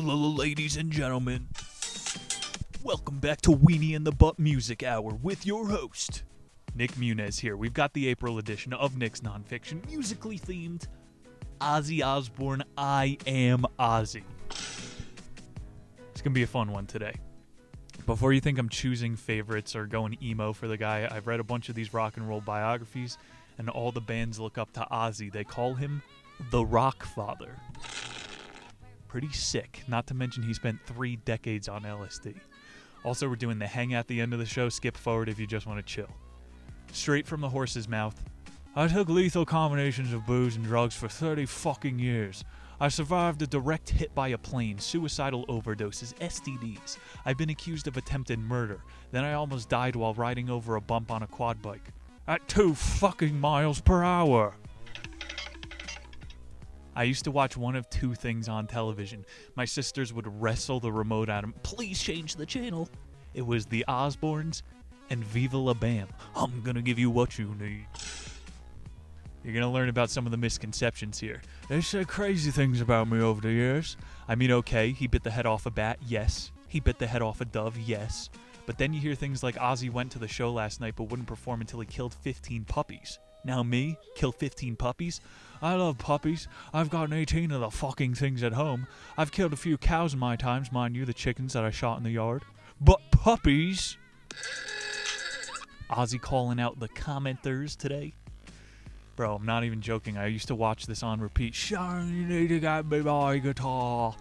Ladies and gentlemen, welcome back to Weenie and the Butt Music Hour with your host, Nick Muniz here. We've got the April edition of Nick's Nonfiction, musically themed Ozzy Osbourne, I Am Ozzy. It's going to be a fun one today. Before you think I'm choosing favorites or going emo for the guy, I've read a bunch of these rock and roll biographies, and all the bands look up to Ozzy. They call him the Rock Father. Pretty sick, not to mention he spent 3 decades on LSD. Also, we're doing the hang at the end of the show. Skip forward if you just want to chill. Straight from the horse's mouth. I took lethal combinations of booze and drugs for 30 fucking years. I survived a direct hit by a plane, suicidal overdoses, STDs. I've been accused of attempted murder. Then I almost died while riding over a bump on a quad bike. At 2 fucking miles per hour. I used to watch one of 2 things on television. My sisters would wrestle the remote at him. Please change the channel. It was the Osbournes and Viva La Bam. I'm gonna give you what you need. You're gonna learn about some of the misconceptions here. They say crazy things about me over the years. I mean, okay, he bit the head off a bat, yes. He bit the head off a dove, yes. But then you hear things like Ozzy went to the show last night but wouldn't perform until he killed 15 puppies. Now me, kill 15 puppies? I love puppies. I've gotten 18 of the fucking things at home. I've killed a few cows in my times, mind you, the chickens that I shot in the yard. But puppies? Ozzy calling out the commenters today. Bro, I'm not even joking. I used to watch this on repeat. Sean, you need to get me my guitar.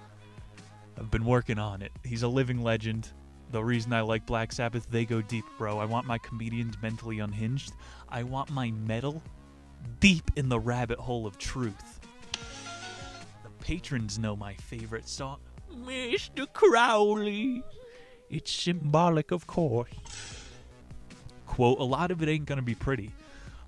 I've been working on it. He's a living legend. The reason I like Black Sabbath, they go deep, bro. I want my comedians mentally unhinged. I want my metal deep in the rabbit hole of truth. The patrons know my favorite song, Mr. Crowley. It's symbolic, of course. Quote, a lot of it ain't gonna be pretty.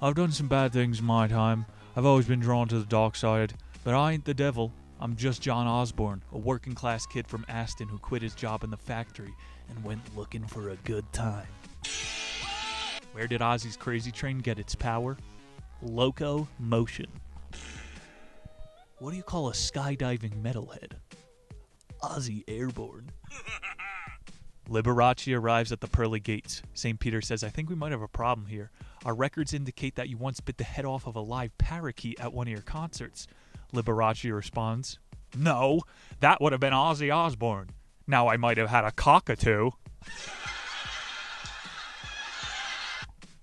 I've done some bad things in my time. I've always been drawn to the dark side, but I ain't the devil. I'm just John Osbourne, a working class kid from Aston who quit his job in the factory and went looking for a good time. Where did Ozzy's Crazy Train get its power? Loco motion. What do you call a skydiving metalhead? Ozzy Airborne. Liberace arrives at the pearly gates. St. Peter says, I think we might have a problem here. Our records indicate that you once bit the head off of a live parakeet at one of your concerts. Liberace responds, no, that would have been Ozzy Osbourne. Now I might have had a cockatoo.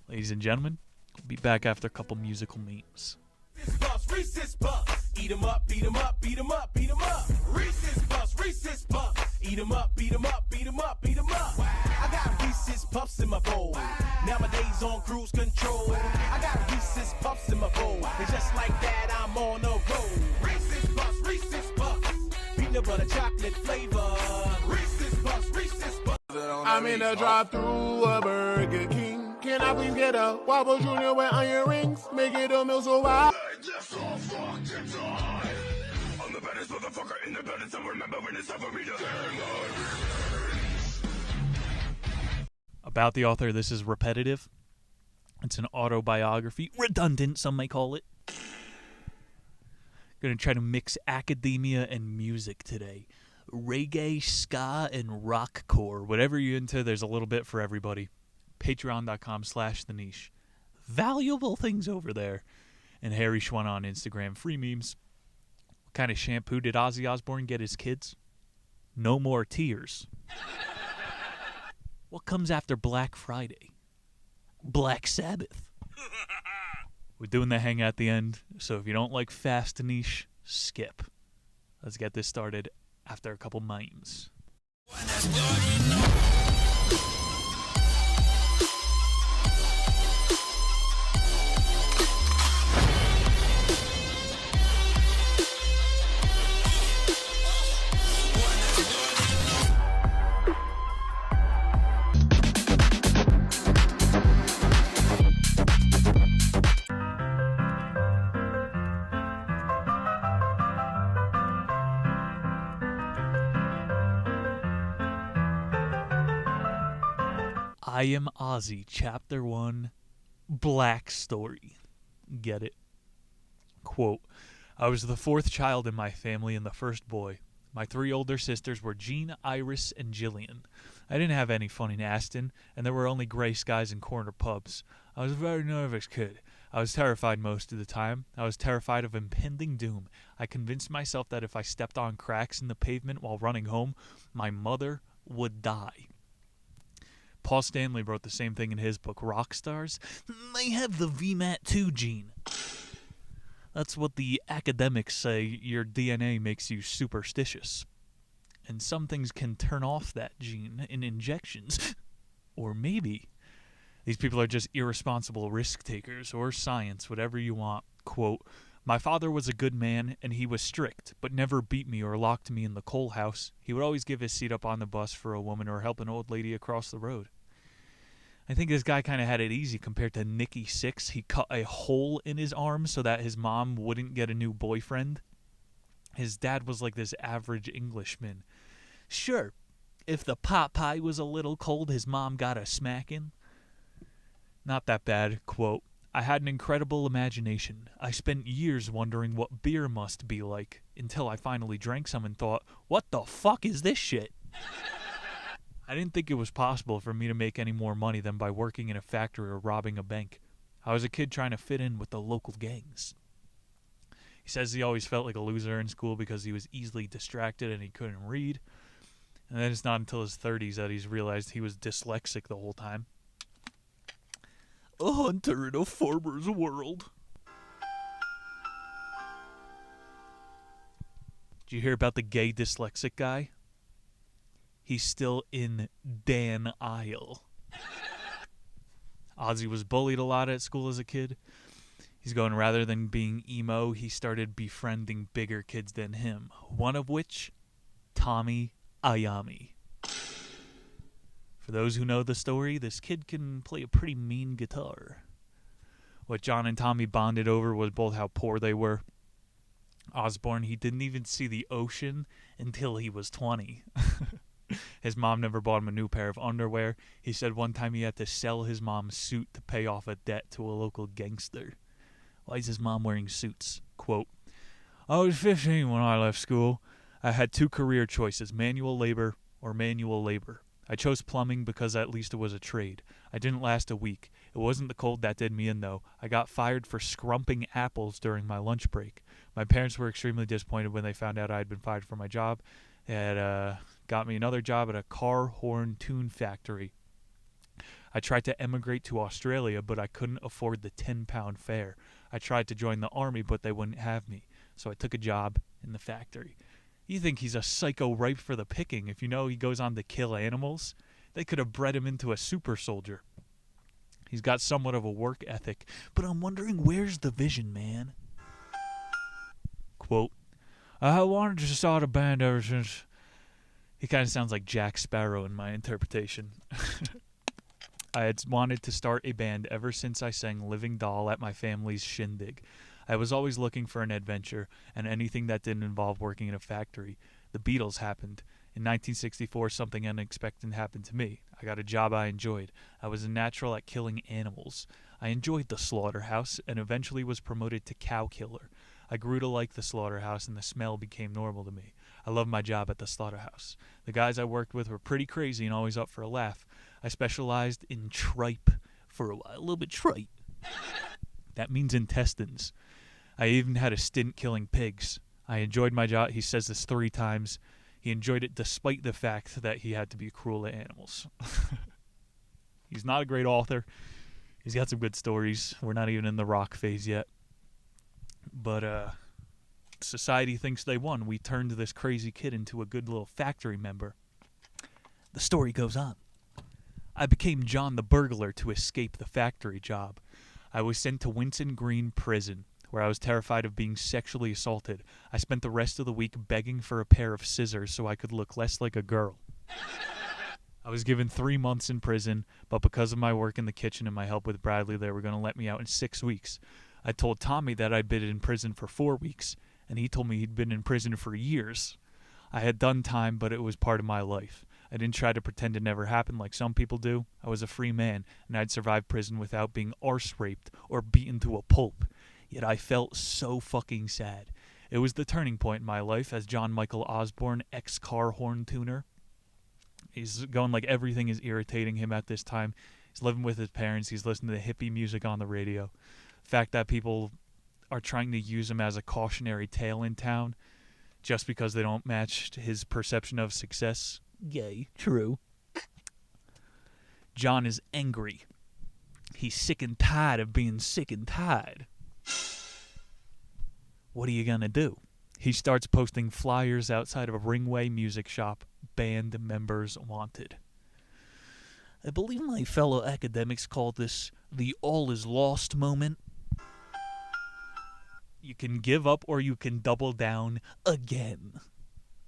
Ladies and gentlemen, we'll be back after a couple musical memes. Reese's Puffs, eat 'em up, beat 'em up, beat 'em up, beat 'em up. Reese's Puffs, eat 'em up, beat 'em up, beat 'em up, beat 'em up. I got Reese's Puffs in my bowl. Nowadays on cruise control. I got Reese's Puffs in my bowl. And just like that, I'm on a roll. Reese's Puffs, peanut butter chocolate flavor. Reese's Puffs. I'm in the drive-thru a Burger King. Can I please get a Whopper Jr. with onion rings? Make it a meal so wild. I'm the baddest motherfucker in the building, so remember when it's time for me to About the author, this is repetitive. It's an autobiography. Redundant, some may call it. Gonna try to mix academia and music today. Reggae, ska, and rockcore. Whatever you're into, there's a little bit for everybody. Patreon.com/theniche. Valuable things over there. And Harry Schwan on Instagram. Free memes. What kind of shampoo did Ozzy Osbourne get his kids? No more tears. What comes after Black Friday? Black Sabbath. We're doing the hang at the end, so if you don't like fast niche, skip. Let's get this started after a couple memes. I Am Ozzy, Chapter 1, Blackstory. Get it? Quote, I was the 4th child in my family and the first boy. My 3 older sisters were Jean, Iris, and Jillian. I didn't have any fun in Aston, and there were only gray skies and corner pubs. I was a very nervous kid. I was terrified most of the time. I was terrified of impending doom. I convinced myself that if I stepped on cracks in the pavement while running home, my mother would die. Paul Stanley wrote the same thing in his book, Rockstars. They have the VMAT2 gene. That's what the academics say. Your DNA makes you superstitious. And some things can turn off that gene in injections. Or maybe these people are just irresponsible risk takers, or science, whatever you want. Quote, my father was a good man, and he was strict, but never beat me or locked me in the coal house. He would always give his seat up on the bus for a woman or help an old lady across the road. I think this guy kind of had it easy compared to Nicky Six. He cut a hole in his arm so that his mom wouldn't get a new boyfriend. His dad was like this average Englishman. Sure, if the pot pie was a little cold, his mom got a smacking. Not that bad. Quote, I had an incredible imagination. I spent years wondering what beer must be like, until I finally drank some and thought, what the fuck is this shit? I didn't think it was possible for me to make any more money than by working in a factory or robbing a bank. I was a kid trying to fit in with the local gangs. He says he always felt like a loser in school because he was easily distracted and he couldn't read. And then it's not until his 30s that he's realized he was dyslexic the whole time. A hunter in a farmer's world. Did you hear about the gay dyslexic guy? He's still in denial. Ozzy was bullied a lot at school as a kid. He's going, rather than being emo, he started befriending bigger kids than him. One of which, Tommy Ayami. For those who know the story, this kid can play a pretty mean guitar. What John and Tommy bonded over was both how poor they were. Osbourne, he didn't even see the ocean until he was 20. His mom never bought him a new pair of underwear. He said one time he had to sell his mom's suit to pay off a debt to a local gangster. Why is his mom wearing suits? Quote, I was 15 when I left school. I had 2 career choices, manual labor or manual labor. I chose plumbing because at least it was a trade. I didn't last a week. It wasn't the cold that did me in, though. I got fired for scrumping apples during my lunch break. My parents were extremely disappointed when they found out I had been fired from my job. They had got me another job at a car horn tune factory. I tried to emigrate to Australia, but I couldn't afford the £10 fare. I tried to join the army, but they wouldn't have me. So I took a job in the factory. You think he's a psycho ripe for the picking if you know he goes on to kill animals? They could have bred him into a super soldier. He's got somewhat of a work ethic, but I'm wondering where's the vision, man? Quote, I wanted to start a band ever since... He kind of sounds like Jack Sparrow in my interpretation. I had wanted to start a band ever since I sang Living Doll at my family's shindig. I was always looking for an adventure and anything that didn't involve working in a factory. The Beatles happened. In 1964, something unexpected happened to me. I got a job I enjoyed. I was a natural at killing animals. I enjoyed the slaughterhouse and eventually was promoted to cow killer. I grew to like the slaughterhouse and the smell became normal to me. I loved my job at the slaughterhouse. The guys I worked with were pretty crazy and always up for a laugh. I specialized in tripe for a while. A little bit tripe. That means intestines. I even had a stint killing pigs. I enjoyed my job. He says this 3 times. He enjoyed it despite the fact that he had to be cruel to animals. He's not a great author. He's got some good stories. We're not even in the rock phase yet. But society thinks they won. We turned this crazy kid into a good little factory member. The story goes on. I became John the burglar to escape the factory job. I was sent to Winson Green Prison, where I was terrified of being sexually assaulted. I spent the rest of the week begging for a pair of scissors so I could look less like a girl. I was given 3 months in prison, but because of my work in the kitchen and my help with Bradley, they were going to let me out in 6 weeks. I told Tommy that I'd been in prison for 4 weeks, and he told me he'd been in prison for years. I had done time, but it was part of my life. I didn't try to pretend it never happened like some people do. I was a free man, and I'd survived prison without being arse-raped or beaten to a pulp. Yet I felt so fucking sad. It was the turning point in my life as John Michael Osbourne, ex-car horn tuner. He's going like everything is irritating him at this time. He's living with his parents. He's listening to hippie music on the radio. The fact that people are trying to use him as a cautionary tale in town just because they don't match his perception of success. Yay, true. John is angry. He's sick and tired of being sick and tired. What are you gonna do? He starts posting flyers outside of a Ringway music shop. Band members wanted. I believe my fellow academics call this the all is lost moment. You can give up or you can double down again.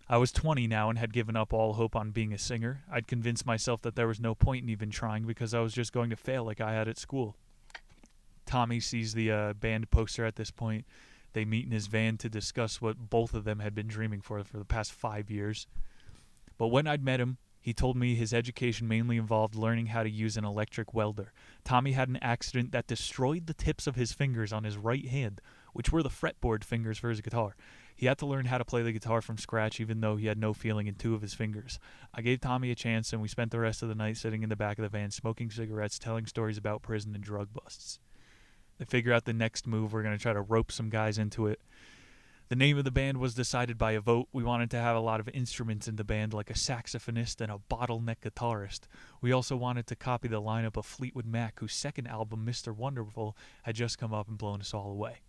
I was 20 now and had given up all hope on being a singer. I'd convinced myself that there was no point in even trying because I was just going to fail like I had at school. Tommy sees the band poster at this point. They meet in his van to discuss what both of them had been dreaming for the past 5 years. But when I'd met him, he told me his education mainly involved learning how to use an electric welder. Tommy had an accident that destroyed the tips of his fingers on his right hand, which were the fretboard fingers for his guitar. He had to learn how to play the guitar from scratch even though he had no feeling in 2 of his fingers. I gave Tommy a chance and we spent the rest of the night sitting in the back of the van smoking cigarettes, telling stories about prison and drug busts. They figure out the next move. We're going to try to rope some guys into it. The name of the band was decided by a vote. We wanted to have a lot of instruments in the band, like a saxophonist and a bottleneck guitarist. We also wanted to copy the lineup of Fleetwood Mac, whose second album, Mr. Wonderful, had just come up and blown us all away.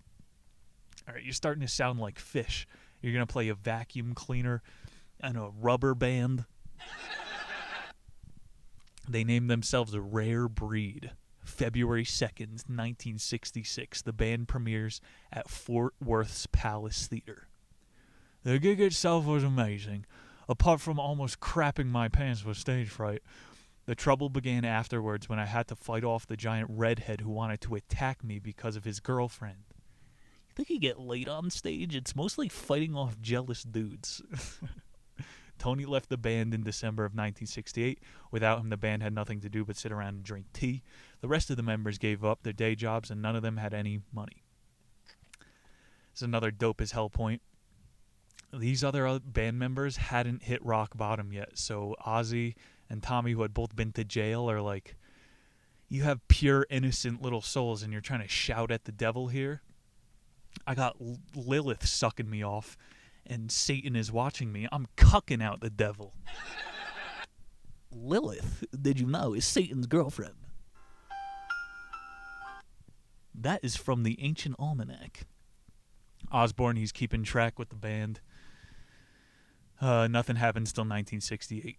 All right, you're starting to sound like Fish. You're going to play a vacuum cleaner and a rubber band. They named themselves a Rare Breed. February 2nd, 1966. The band premieres at Fort Worth's Palace Theater. The gig itself was amazing. Apart from almost crapping my pants with stage fright, the trouble began afterwards when I had to fight off the giant redhead who wanted to attack me because of his girlfriend. You think you get laid on stage? It's mostly fighting off jealous dudes. Tony left the band in December of 1968. Without him, the band had nothing to do but sit around and drink tea. The rest of the members gave up their day jobs, and none of them had any money. This is another dope as hell point. These other band members hadn't hit rock bottom yet, so Ozzy and Tommy, who had both been to jail, are like, you have pure, innocent little souls, and you're trying to shout at the devil here? I got Lilith sucking me off, and Satan is watching me. I'm cucking out the devil. Lilith, did you know, is Satan's girlfriend. That is from the Ancient Almanac. Osbourne, he's keeping track with the band. Nothing happens till 1968.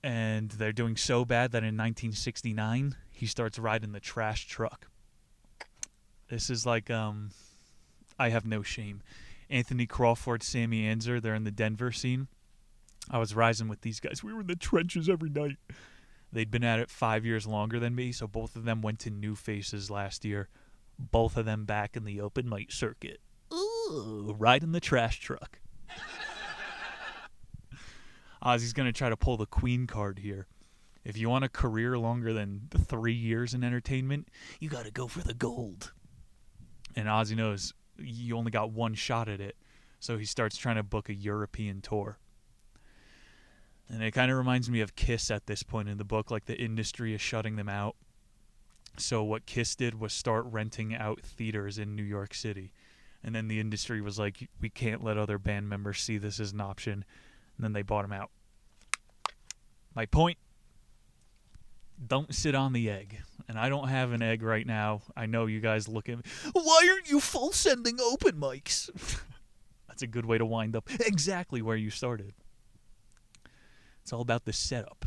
And they're doing so bad that in 1969, he starts riding the trash truck. This is like, I have no shame. Anthony Crawford, Sammy Anzer, they're in the Denver scene. I was rising with these guys. We were in the trenches every night. They'd been at it 5 years longer than me, so both of them went to New Faces last year. Both of them back in the open mic circuit. Ooh, riding the trash truck. Ozzy's going to try to pull the Queen card here. If you want a career longer than 3 years in entertainment, you got to go for the gold. And Ozzy knows you only got one shot at it, so he starts trying to book a European tour. And it kind of reminds me of Kiss at this point in the book, like the industry is shutting them out. So what Kiss did was start renting out theaters in New York City. And then the industry was like, we can't let other band members see this as an option. And then they bought them out. My point, don't sit on the egg. And I don't have an egg right now. I know you guys look at me. Why aren't you full sending open mics? That's a good way to wind up exactly where you started. It's all about the setup.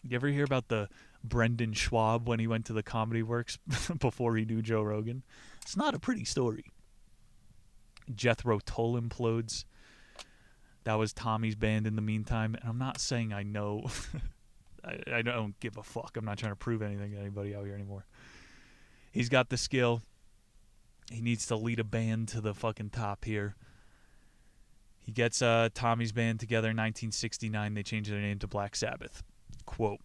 You ever hear about the Brendan Schwab when he went to the Comedy Works before he knew Joe Rogan? It's not a pretty story. Jethro Tull implodes. That was Tommy's band in the meantime. And I'm not saying I know. I don't give a fuck. I'm not trying to prove anything to anybody out here anymore. He's got the skill. He needs to lead a band to the fucking top here. He gets Tommy's band together in 1969. They change their name to Black Sabbath. Quote,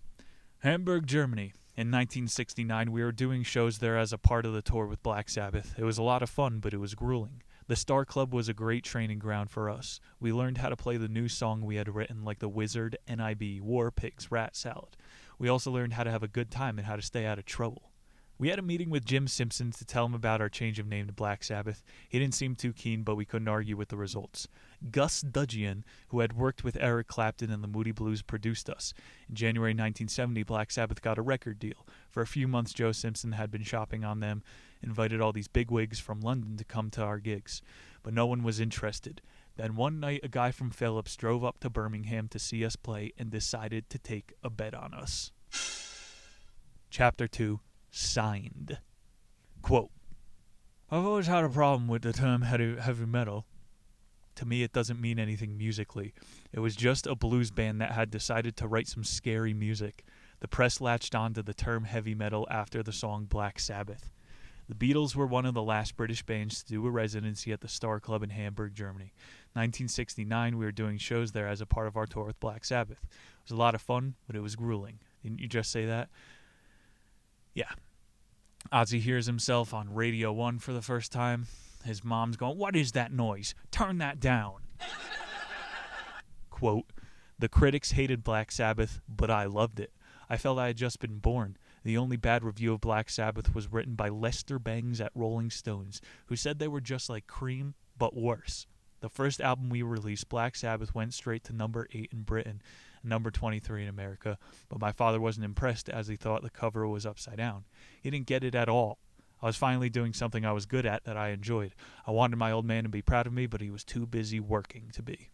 Hamburg, Germany. In 1969, we were doing shows there as a part of the tour with Black Sabbath. It was a lot of fun, but it was grueling. The Star Club was a great training ground for us. We learned how to play the new song we had written, like The Wizard, NIB, War Pigs, Rat Salad. We also learned how to have a good time and how to stay out of trouble. We had a meeting with Jim Simpson to tell him about our change of name to Black Sabbath. He didn't seem too keen, but we couldn't argue with the results. Gus Dudgeon, who had worked with Eric Clapton and the Moody Blues, produced us. In January 1970, Black Sabbath got a record deal. For a few months, Joe Simpson had been shopping on them, invited all these bigwigs from London to come to our gigs. But no one was interested. Then one night, a guy from Phillips drove up to Birmingham to see us play and decided to take a bet on us. Chapter 2. Signed. Quote, I've always had a problem with the term heavy metal. To me, it doesn't mean anything musically. It was just a blues band that had decided to write some scary music. The press latched onto the term heavy metal after the song Black Sabbath. The Beatles were one of the last British bands to do a residency at the Star Club in Hamburg, Germany. 1969, we were doing shows there as a part of our tour with Black Sabbath. It was a lot of fun, but it was grueling. Didn't you just say that? Yeah. Ozzy hears himself on Radio 1 for the first time. His mom's going, "What is that noise? Turn that down." Quote, the critics hated Black Sabbath, but I loved it. I felt I had just been born. The only bad review of Black Sabbath was written by Lester Bangs at Rolling Stones, who said they were just like Cream, but worse. The first album we released, Black Sabbath, went straight to number 8 in Britain, number 23 in America, but my father wasn't impressed as he thought the cover was upside down. He didn't get it at all. I was finally doing something I was good at that I enjoyed. I wanted my old man to be proud of me, but he was too busy working to be.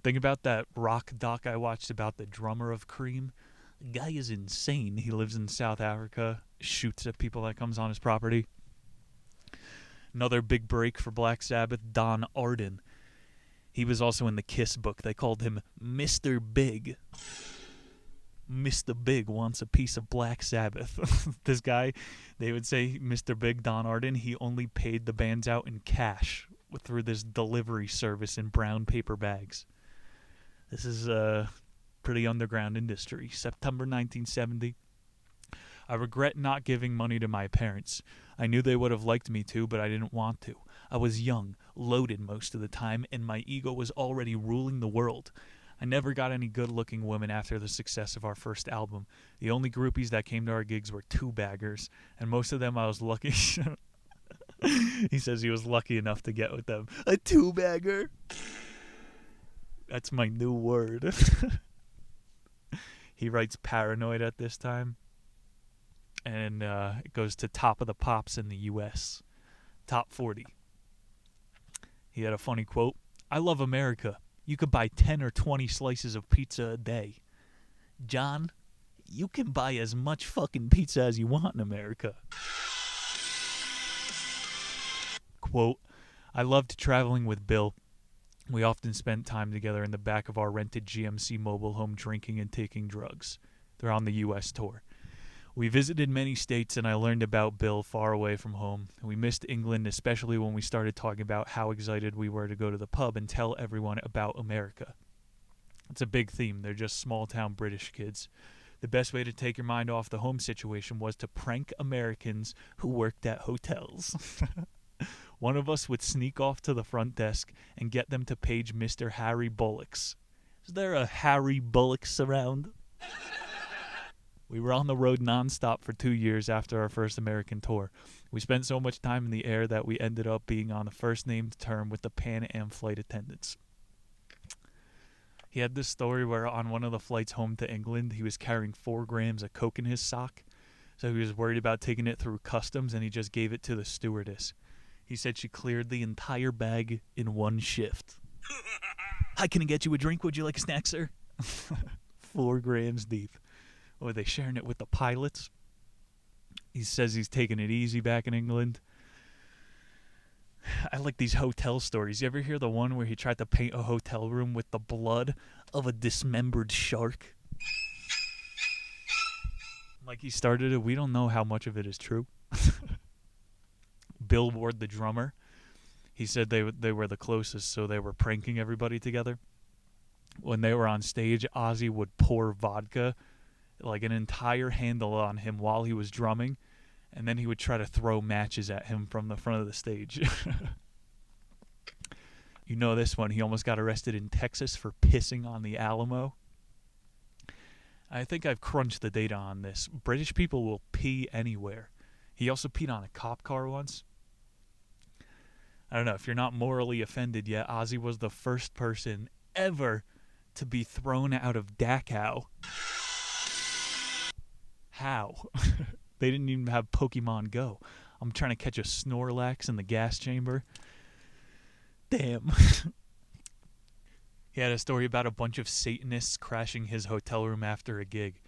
Think about that rock doc I watched about the drummer of Cream. The guy is insane. He lives in South Africa, shoots at people that comes on his property. Another big break for Black Sabbath, Don Arden. He was also in the Kiss book. They called him Mr. Big. Mr. Big wants a piece of Black Sabbath. This guy, they would say, Mr. Big, Don Arden, he only paid the bands out in cash through this delivery service in brown paper bags. This is a pretty underground industry. September 1970. I regret not giving money to my parents. I knew they would have liked me to, but I didn't want to. I was young, loaded most of the time, and my ego was already ruling the world. I never got any good-looking women after the success of our first album. The only groupies that came to our gigs were two-baggers, and most of them I was lucky. He says he was lucky enough to get with them. A two-bagger? That's my new word. He writes Paranoid at this time. And it goes to Top of the Pops in the U.S. Top 40. He had a funny quote. I love America. You could buy 10 or 20 slices of pizza a day. John, you can buy as much fucking pizza as you want in America. Quote, I loved traveling with Bill. We often spent time together in the back of our rented GMC mobile home drinking and taking drugs. They're on the U.S. tour. We visited many states, and I learned about Bill far away from home. We missed England, especially when we started talking about how excited we were to go to the pub and tell everyone about America. It's a big theme. They're just small-town British kids. The best way to take your mind off the home situation was to prank Americans who worked at hotels. One of us would sneak off to the front desk and get them to page Mr. Harry Bullocks. Is there a Harry Bullocks around? We were on the road nonstop for 2 years after our first American tour. We spent so much time in the air that we ended up being on a first-named term with the Pan Am flight attendants. He had this story where on one of the flights home to England, he was carrying 4 grams of coke in his sock. So he was worried about taking it through customs, and he just gave it to the stewardess. He said she cleared the entire bag in one shift. Hi, can I get you a drink? Would you like a snack, sir? 4 grams deep. Or are they sharing it with the pilots? He says he's taking it easy back in England. I like these hotel stories. You ever hear the one where he tried to paint a hotel room with the blood of a dismembered shark? Like he started it. We don't know how much of it is true. Bill Ward, the drummer, he said they were the closest, so they were pranking everybody together. When they were on stage, Ozzy would pour vodka, like an entire handle on him while he was drumming, And then he would try to throw matches at him from the front of the stage. You know this one. He almost got arrested in Texas for pissing on the Alamo. I think I've crunched the data on this. British people will pee anywhere. He also peed on a cop car once. I don't know. If you're not morally offended yet, Ozzy was the first person ever to be thrown out of Dachau. How? They didn't even have Pokemon Go. I'm trying to catch a Snorlax in the gas chamber. Damn. He had a story about a bunch of Satanists crashing his hotel room after a gig.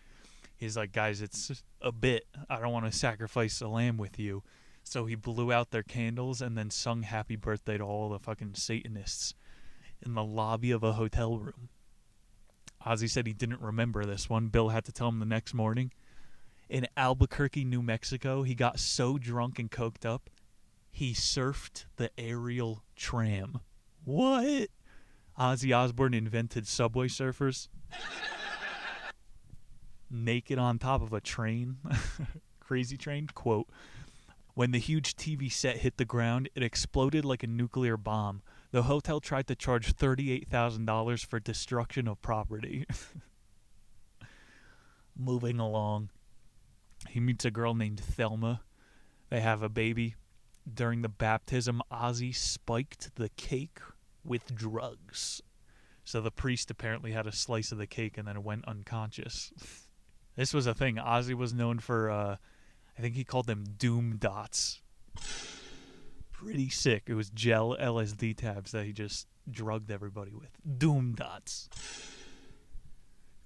He's like, guys, it's a bit. I don't want to sacrifice a lamb with you. So he blew out their candles and then sung happy birthday to all the fucking Satanists in the lobby of a hotel room. Ozzy said he didn't remember this one. Bill had to tell him the next morning. In Albuquerque, New Mexico, he got so drunk and coked up, he surfed the aerial tram. What? Ozzy Osbourne invented subway surfers. Naked on top of a train. Crazy train. Quote, when the huge TV set hit the ground, it exploded like a nuclear bomb. The hotel tried to charge $38,000 for destruction of property. Moving along. He meets a girl named Thelma. They have a baby. During the baptism, Ozzy spiked the cake with drugs. So the priest apparently had a slice of the cake and then went unconscious. This was a thing. Ozzy was known for, I think he called them doom dots. Pretty sick. It was gel LSD tabs that he just drugged everybody with. Doom dots.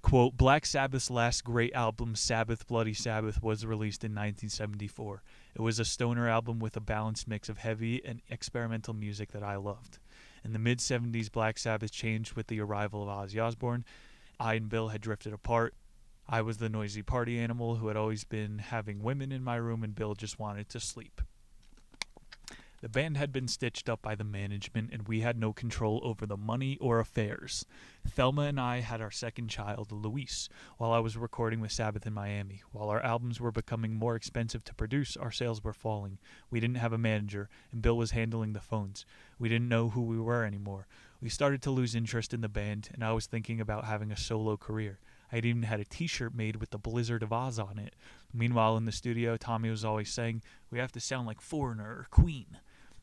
Quote, Black Sabbath's last great album, Sabbath Bloody Sabbath, was released in 1974. It was a stoner album with a balanced mix of heavy and experimental music that I loved. In the mid-70s, Black Sabbath changed with the arrival of Ozzy Osbourne. I and Bill had drifted apart. I was the noisy party animal who had always been having women in my room, and Bill just wanted to sleep. The band had been stitched up by the management, and we had no control over the money or affairs. Thelma and I had our second child, Luis, while I was recording with Sabbath in Miami. While our albums were becoming more expensive to produce, our sales were falling. We didn't have a manager, and Bill was handling the phones. We didn't know who we were anymore. We started to lose interest in the band, and I was thinking about having a solo career. I had even had a t-shirt made with the Blizzard of Oz on it. Meanwhile, in the studio, Tommy was always saying, we have to sound like Foreigner or Queen.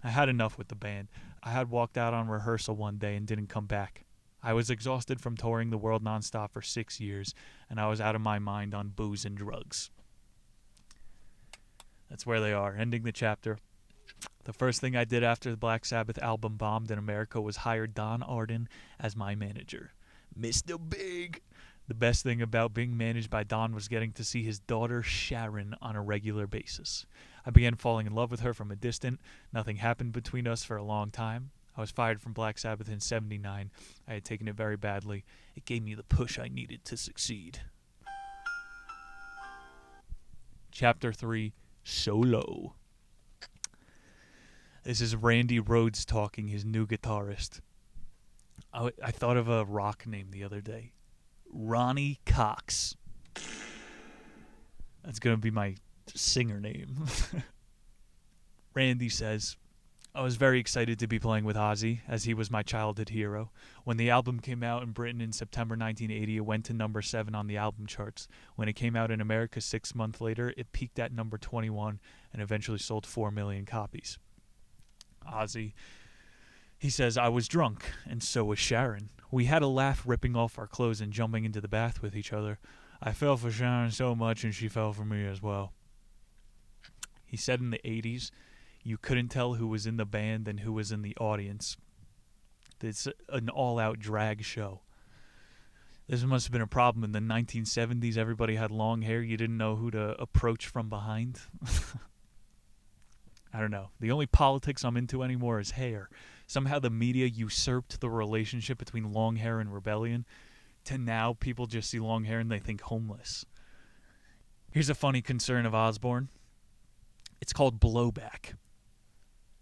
I had enough with the band. I had walked out on rehearsal one day and didn't come back. I was exhausted from touring the world nonstop for 6 years, and I was out of my mind on booze and drugs. That's where they are, ending the chapter. The first thing I did after the Black Sabbath album bombed in America was hire Don Arden as my manager. Mr. Big! The best thing about being managed by Don was getting to see his daughter Sharon on a regular basis. I began falling in love with her from a distance. Nothing happened between us for a long time. I was fired from Black Sabbath in '79. I had taken it very badly. It gave me the push I needed to succeed. Chapter 3, Solo. This is Randy Rhoads talking, his new guitarist. I thought of a rock name the other day. Ronnie Cox. That's going to be my singer name. Randy says, I was very excited to be playing with Ozzy, as he was my childhood hero. When the album came out in Britain in September 1980, it went to number 7 on the album charts. When it came out in America 6 months later, it peaked at number 21 and eventually sold 4 million copies. Ozzy, he says, I was drunk, and so was Sharon. We had a laugh ripping off our clothes and jumping into the bath with each other. I fell for Sharon so much, and she fell for me as well. He said in the 80s, you couldn't tell who was in the band and who was in the audience. It's an all-out drag show. This must have been a problem in the 1970s. Everybody had long hair. You didn't know who to approach from behind. I don't know. The only politics I'm into anymore is hair. Somehow the media usurped the relationship between long hair and rebellion. To now, people just see long hair and they think homeless. Here's a funny concern of Osbourne. It's called blowback.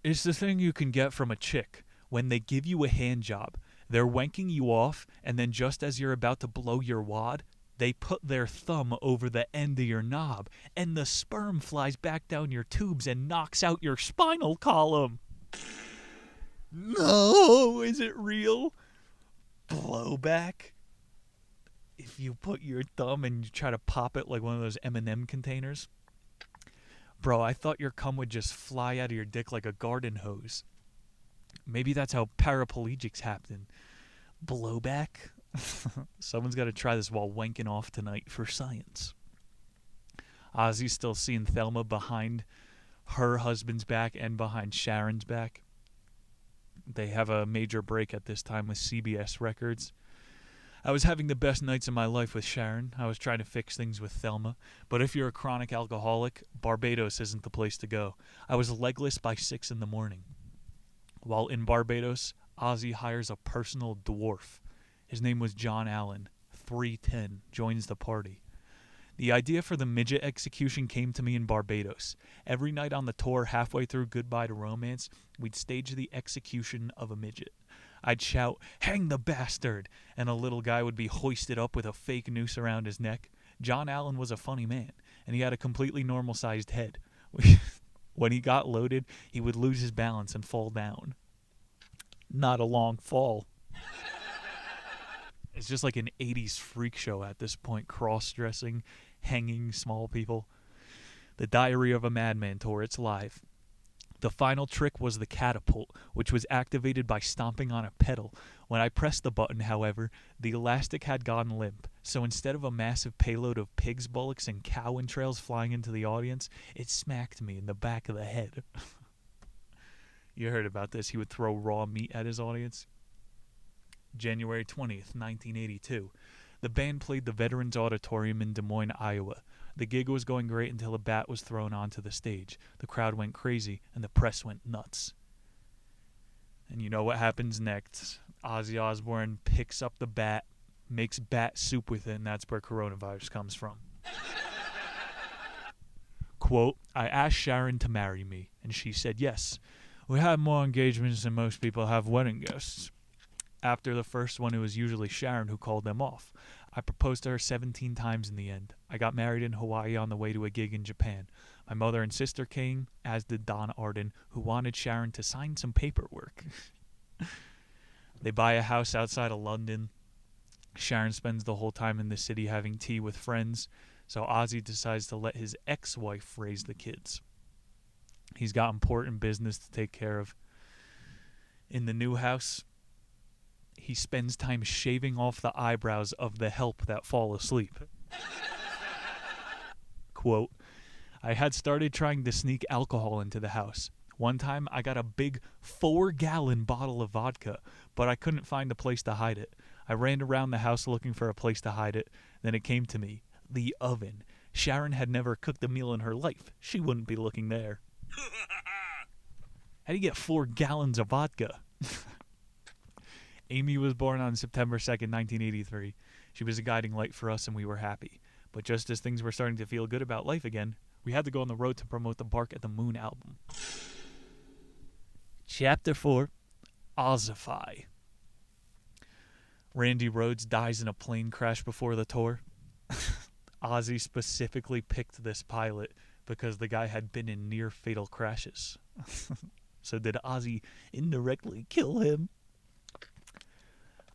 It's the thing you can get from a chick when they give you a hand job. They're wanking you off, and then just as you're about to blow your wad, they put their thumb over the end of your knob, and the sperm flies back down your tubes and knocks out your spinal column. No, is it real? Blowback? If you put your thumb and you try to pop it like one of those M&M containers. Bro, I thought your cum would just fly out of your dick like a garden hose. Maybe that's how paraplegics happen. Blowback? Someone's got to try this while wanking off tonight for science. Ozzy's still seeing Thelma behind her husband's back and behind Sharon's back. They have a major break at this time with CBS Records. I was having the best nights of my life with Sharon. I was trying to fix things with Thelma. But if you're a chronic alcoholic, Barbados isn't the place to go. I was legless by 6 in the morning. While in Barbados, Ozzy hires a personal dwarf. His name was John Allen. 310 joins the party. The idea for the midget execution came to me in Barbados. Every night on the tour, halfway through Goodbye to Romance, we'd stage the execution of a midget. I'd shout, "Hang the bastard!" and a little guy would be hoisted up with a fake noose around his neck. John Allen was a funny man, and he had a completely normal-sized head. When he got loaded, he would lose his balance and fall down. Not a long fall. It's just like an 80s freak show at this point, cross-dressing, hanging small people. The Diary of a Madman tour, it's live. The final trick was the catapult, which was activated by stomping on a pedal. When I pressed the button, however, the elastic had gone limp, so instead of a massive payload of pigs, bullocks, and cow entrails flying into the audience, it smacked me in the back of the head. You heard about this. He would throw raw meat at his audience. January 20th, 1982. The band played the Veterans Auditorium in Des Moines, Iowa. The gig was going great until a bat was thrown onto the stage. The crowd went crazy, and the press went nuts. And you know what happens next. Ozzy Osbourne picks up the bat, makes bat soup with it, and that's where coronavirus comes from. Quote, "I asked Sharon to marry me, and she said yes. We had more engagements than most people have wedding guests. After the first one, it was usually Sharon who called them off. I proposed to her 17 times in the end. I got married in Hawaii on the way to a gig in Japan. My mother and sister came, as did Don Arden, who wanted Sharon to sign some paperwork. They buy a house outside of London. Sharon spends the whole time in the city having tea with friends, so Ozzy decides to let his ex-wife raise the kids. He's got important business to take care of. In the new house, he spends time shaving off the eyebrows of the help that fall asleep. Quote, "I had started trying to sneak alcohol into the house. One time I got a big 4-gallon bottle of vodka, but I couldn't find a place to hide it. I ran around the house looking for a place to hide it. Then it came to me, the oven. Sharon had never cooked a meal in her life. She wouldn't be looking there." How do you get 4 gallons of vodka? Amy was born on September 2nd, 1983. She was a guiding light for us, and we were happy. But just as things were starting to feel good about life again, we had to go on the road to promote the Bark at the Moon album. Chapter 4, Ozzify. Randy Rhoads dies in a plane crash before the tour. Ozzy specifically picked this pilot because the guy had been in near-fatal crashes. So did Ozzy indirectly kill him?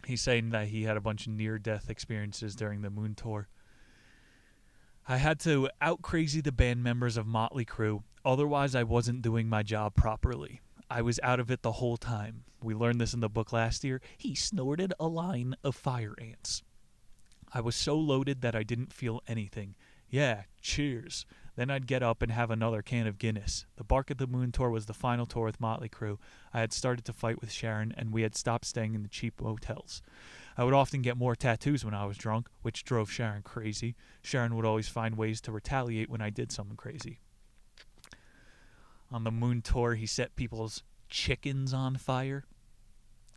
He's saying that he had a bunch of near-death experiences during the Moon tour. I had to out-crazy the band members of Motley Crue, otherwise I wasn't doing my job properly. I was out of it the whole time. We learned this in the book last year. He snorted a line of fire ants. I was so loaded that I didn't feel anything. Yeah, cheers. Then I'd get up and have another can of Guinness. The Bark at the Moon tour was the final tour with Motley Crue. I had started to fight with Sharon, and we had stopped staying in the cheap motels. I would often get more tattoos when I was drunk, which drove Sharon crazy. Sharon would always find ways to retaliate when I did something crazy. On the Moon tour, he set people's chickens on fire.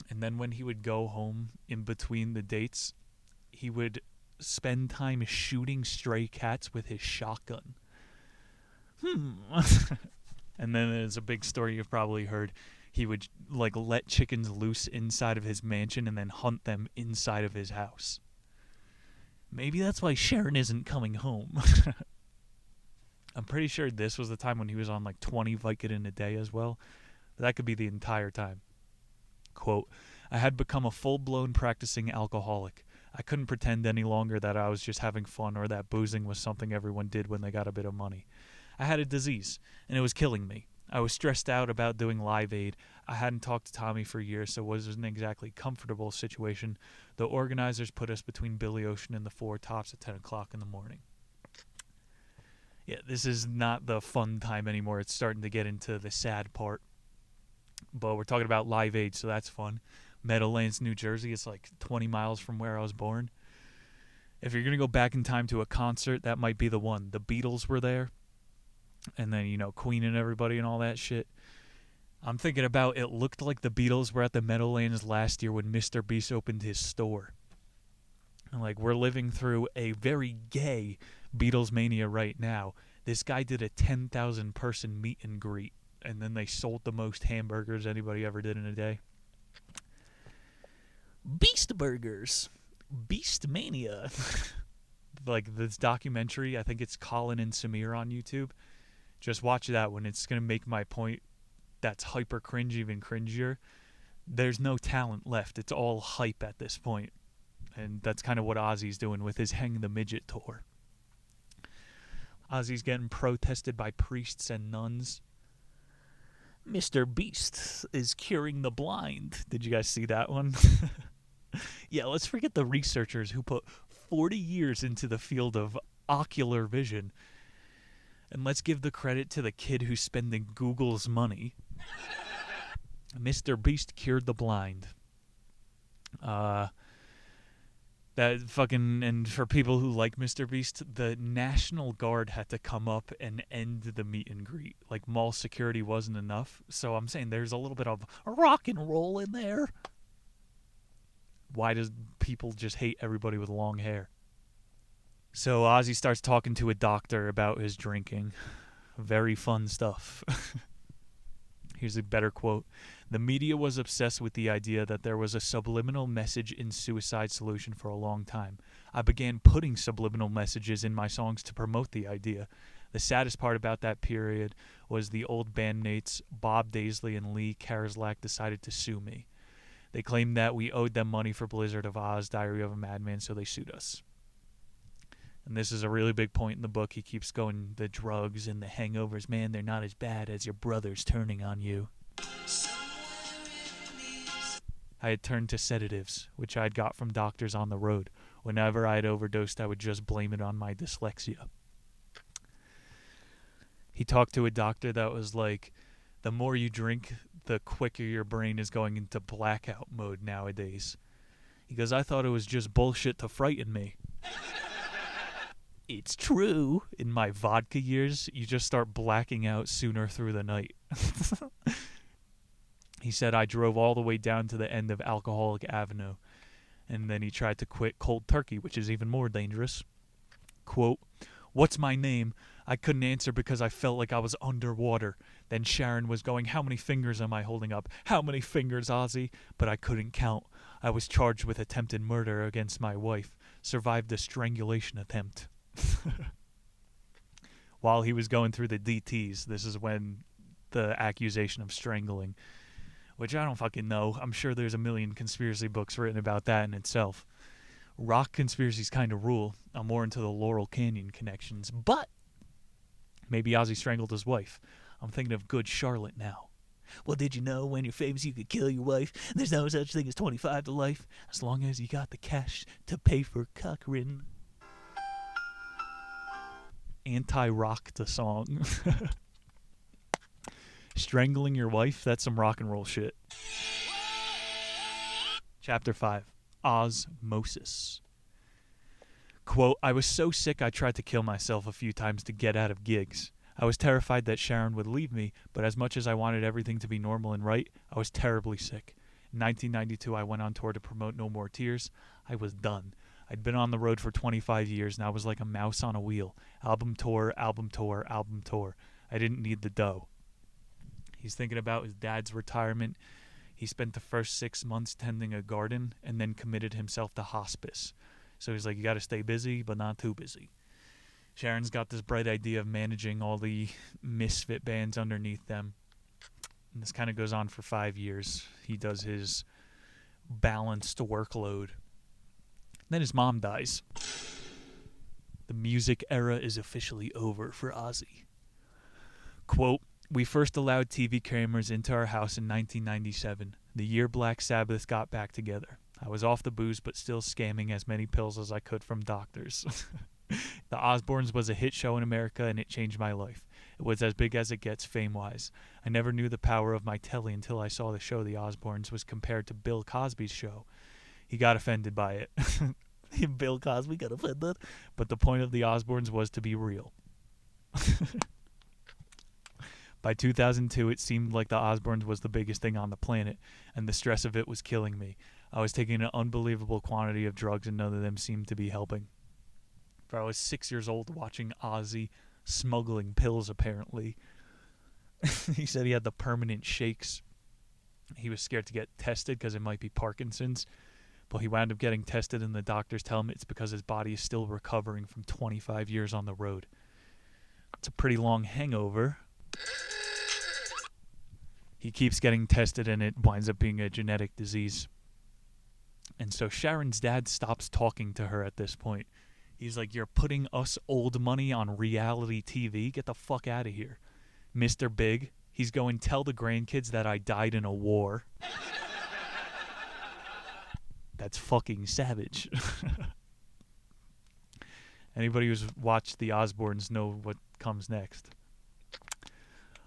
And then when he would go home in between the dates, he would spend time shooting stray cats with his shotgun. And then there's a big story you've probably heard. He would let chickens loose inside of his mansion and then hunt them inside of his house. Maybe that's why Sharon isn't coming home. I'm pretty sure this was the time when he was on like 20 Vicodin a day as well. But that could be the entire time. Quote, I had become a full-blown practicing alcoholic. I couldn't pretend any longer that I was just having fun or that boozing was something everyone did when they got a bit of money. I had a disease, and it was killing me. I was stressed out about doing Live Aid. I hadn't talked to Tommy for years, so it wasn't exactly a comfortable situation. The organizers put us between Billy Ocean and the Four Tops at 10 o'clock in the morning. Yeah, this is not the fun time anymore. It's starting to get into the sad part. But we're talking about Live Aid, so that's fun. Meadowlands, New Jersey. It's like 20 miles from where I was born. If you're going to go back in time to a concert, that might be the one. The Beatles were there. And then, Queen and everybody and all that shit. I'm thinking about it looked like the Beatles were at the Meadowlands last year when Mr. Beast opened his store. And like, we're living through a very gay Beatles mania right now. This guy did a 10,000 person meet and greet. And then they sold the most hamburgers anybody ever did in a day. Beast Burgers. Beast Mania. Like this documentary, I think it's Colin and Samir on YouTube. Just watch that one. It's going to make my point that's hyper cringe even cringier. There's no talent left. It's all hype at this point. And that's kind of what Ozzy's doing with his Hang the Midget tour. Ozzy's getting protested by priests and nuns. Mr. Beast is curing the blind. Did you guys see that one? Yeah, let's forget the researchers who put 40 years into the field of ocular vision. And let's give the credit to the kid who's spending Google's money. Mr. Beast cured the blind. That fucking, and for people who like Mr. Beast, the National Guard had to come up and end the meet and greet. Like, mall security wasn't enough. So I'm saying there's a little bit of rock and roll in there. Why does people just hate everybody with long hair? So Ozzy starts talking to a doctor about his drinking. Very fun stuff. Here's a better quote. The media was obsessed with the idea that there was a subliminal message in suicide solution for a long time. I began putting subliminal messages in my songs to promote the idea. The saddest part about that period was the old bandmates Bob Daisley and Lee Karslake decided to sue me. They claimed that we owed them money for Blizzard of Oz, Diary of a Madman, so they sued us. And this is a really big point in the book. He keeps going, the drugs and the hangovers, man, they're not as bad as your brothers turning on you. I had turned to sedatives, which I'd got from doctors on the road. Whenever I had overdosed, I would just blame it on my dyslexia. He talked to a doctor that was like, the more you drink, the quicker your brain is going into blackout mode nowadays. He goes, I thought it was just bullshit to frighten me. It's true. In my vodka years, you just start blacking out sooner through the night. He said, I drove all the way down to the end of Alcoholic Avenue. And then he tried to quit cold turkey, which is even more dangerous. Quote, what's my name? I couldn't answer because I felt like I was underwater. Then Sharon was going, how many fingers am I holding up? How many fingers, Ozzy? But I couldn't count. I was charged with attempted murder against my wife. Survived a strangulation attempt. While he was going through the DTs, this is when the accusation of strangling, which I don't fucking know. I'm sure there's a million conspiracy books written about that in itself. Rock conspiracies kind of rule. I'm more into the Laurel Canyon connections, but maybe Ozzy strangled his wife. I'm thinking of Good Charlotte now. Well, did you know when you're famous you could kill your wife? There's no such thing as 25 to life, as long as you got the cash to pay for Cochran. Anti-rock the song. Strangling your wife, that's some rock and roll shit. Chapter 5. Ozzmosis. Quote, I was so sick I tried to kill myself a few times to get out of gigs. I was terrified that Sharon would leave me, but as much as I wanted everything to be normal and right, I was terribly sick. In 1992, I went on tour to promote No More Tears. I was done. I'd been on the road for 25 years, and I was like a mouse on a wheel. Album tour, album tour, album tour. I didn't need the dough. He's thinking about his dad's retirement. He spent the first 6 months tending a garden and then committed himself to hospice. So he's like, you got to stay busy, but not too busy. Sharon's got this bright idea of managing all the misfit bands underneath them. And this kind of goes on for 5 years. He does his balanced workload. Then his mom dies. The music era is officially over for Ozzy. Quote, we first allowed TV cameras into our house in 1997, the year Black Sabbath got back together. I was off the booze, but still scamming as many pills as I could from doctors. The Osbournes was a hit show in America, and it changed my life. It was as big as it gets fame-wise. I never knew the power of my telly until I saw the show The Osbournes was compared to Bill Cosby's show. He got offended by it. Bill Cosby got offended? But the point of The Osbournes was to be real. By 2002, it seemed like The Osbournes was the biggest thing on the planet, and the stress of it was killing me. I was taking an unbelievable quantity of drugs, and none of them seemed to be helping. I was 6 years old watching Ozzy smuggling pills, apparently. He said he had the permanent shakes. He was scared to get tested because it might be Parkinson's. But he wound up getting tested, and the doctors tell him it's because his body is still recovering from 25 years on the road. It's a pretty long hangover. He keeps getting tested, and it winds up being a genetic disease. And so Sharon's dad stops talking to her at this point. He's like, you're putting us old money on reality TV? Get the fuck out of here. Mr. Big, he's going, tell the grandkids that I died in a war. That's fucking savage. Anybody who's watched The Osbournes know what comes next.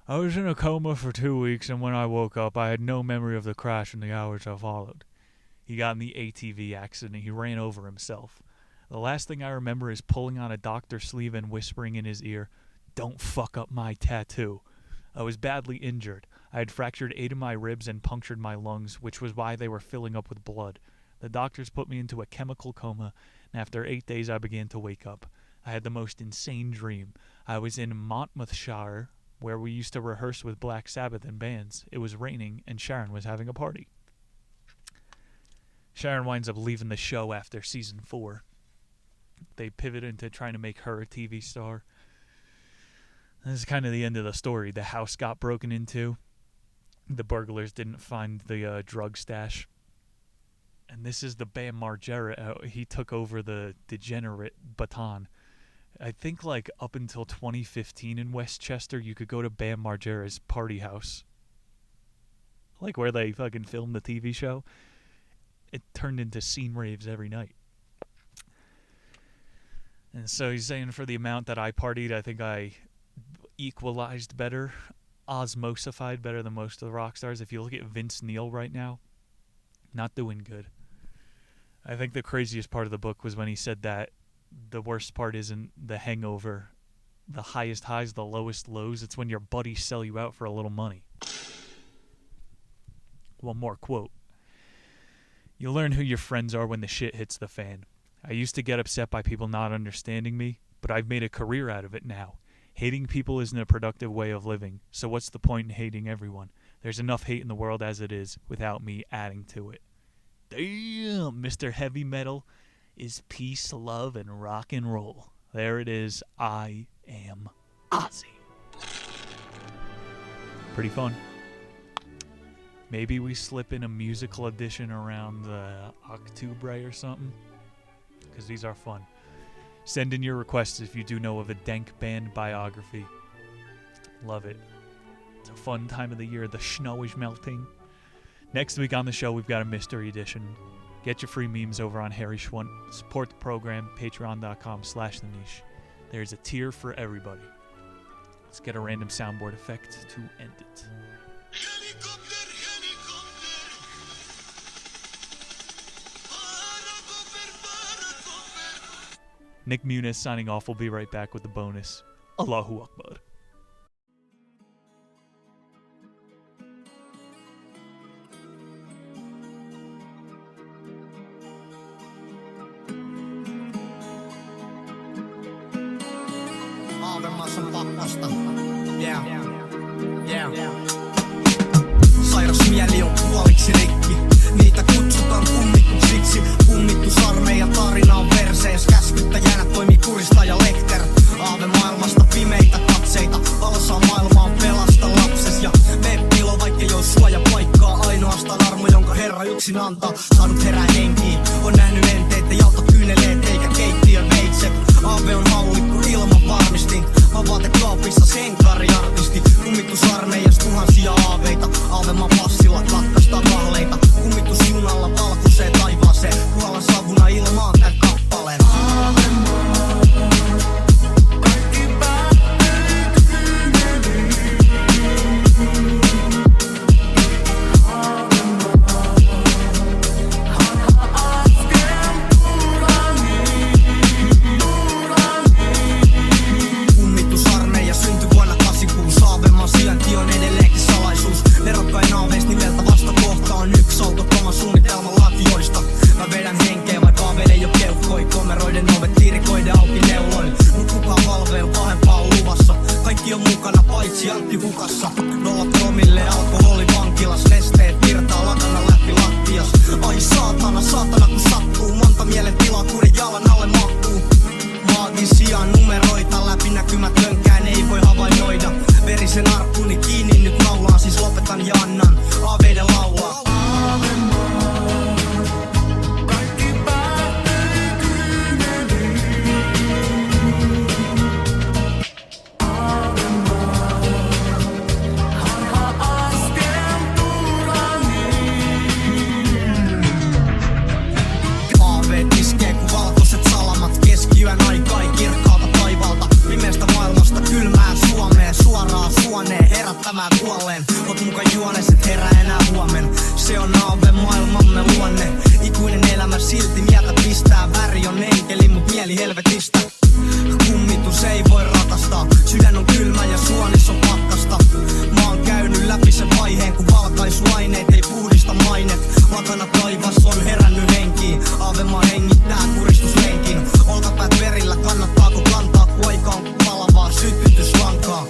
I was in a coma for 2 weeks, and when I woke up, I had no memory of the crash in the hours that followed. He got in the ATV accident. He ran over himself. The last thing I remember is pulling on a doctor's sleeve and whispering in his ear, don't fuck up my tattoo. I was badly injured. I had fractured 8 of my ribs and punctured my lungs, which was why they were filling up with blood. The doctors put me into a chemical coma, and after 8 days I began to wake up. I had the most insane dream. I was in Monmouthshire, where we used to rehearse with Black Sabbath and bands. It was raining, and Sharon was having a party. Sharon winds up leaving the show after season 4. They pivot into trying to make her a TV star. This is kind of the end of the story. The house got broken into. The burglars didn't find the drug stash. And this is the Bam Margera. He took over the degenerate baton. I think like up until 2015 in Westchester, you could go to Bam Margera's party house. Like where they fucking filmed the TV show. It turned into scene raves every night. And so he's saying for the amount that I partied, I think I equalized better, Ozzmosified better than most of the rock stars. If you look at Vince Neil right now, not doing good. I think the craziest part of the book was when he said that the worst part isn't the hangover, the highest highs, the lowest lows. It's when your buddies sell you out for a little money. One more quote. You learn who your friends are when the shit hits the fan. I used to get upset by people not understanding me, but I've made a career out of it now. Hating people isn't a productive way of living, so what's the point in hating everyone? There's enough hate in the world as it is, without me adding to it. Damn, Mr. Heavy Metal is peace, love, and rock and roll. There it is. I am Ozzy. Pretty fun. Maybe we slip in a musical edition around October or something, because these are fun. Send in your requests if you do know of a dank band biography. Love it. It's a fun time of the year. The snow is melting. Next week on the show, we've got a mystery edition. Get your free memes over on Harry Schwunt. Support the program, patreon.com/theniche. There's a tier for everybody. Let's get a random soundboard effect to end it. Nick Muniz signing off. We'll be right back with the bonus. Allahu Akbar. Sairas mieli on puoliksi rikki. Niitä kutsutaan kummituksiksi. Kummitusarmeijan tarina on voisin antaa. Saanut herää henkiin, on nähnyt enteet, ei auta kyyneleet eikä keittiön veitset. Aave on haulikko ilman varmistin, mä vaatekaapissa senkariartisti. Kummitusarmeijas tuhansia aaveita, Aavemaan passilla katkaistaa kahleita. Kummitusjunalla valkoiseen taivaaseen, kuolan savuna ilmaan tän kappaleen. Sijainti on edelleenkin salaisuus. Verokkain aaveista nimeltä vastakohta on yksi autottoman suunnitelman latioista. Mä vedän henkeä vaikka aaveil ei oo keuhkoi. Komeroiden ovet tiirikoiden auki neuloin. Mut kukaan valveen pahempaa on luvassa. Kaikki on mukana paitsi Antti hukassa. 0 promille alkoholi vankilas. Nesteet virtaa lakana läpi lattias. Ai saatana, saatana kun sattuu. Monta mielen tilaa kuuden jalan alle mahtuu. Maagisia numeroita läpinäkymätönkään ei voi havainnoida. Verisen arkkuni kiinni nyt naulaan, siis lopetan ja annan aaveiden laulaa. Aaveet iskee kun valkoiset salamat, keskiyön aika ei kirkkaalta taivalta. Pimeästä maailmasta kylmää Suomeen, suoraan suoneen herättämään kuolleen. Oot muka juoneset herää enää huomen. Se on aave maailmamme luonne. Ikuinen elämä silti mieltä pistää. Väri on enkeli mut mieli helvetistä. Kummitus ei voi rakastaa. Sydän on kylmä ja suonis on pakkasta. Mä oon käynyt läpi sen vaiheen kun valkaisuaineet ei puhdista mainet. Lakana taivas on herännyt henkiin. Aavemaa hengittää kuristuslenkin. Olkapäät verillä kannattaako kantaa kun aika on palavaa sytytyslankaa.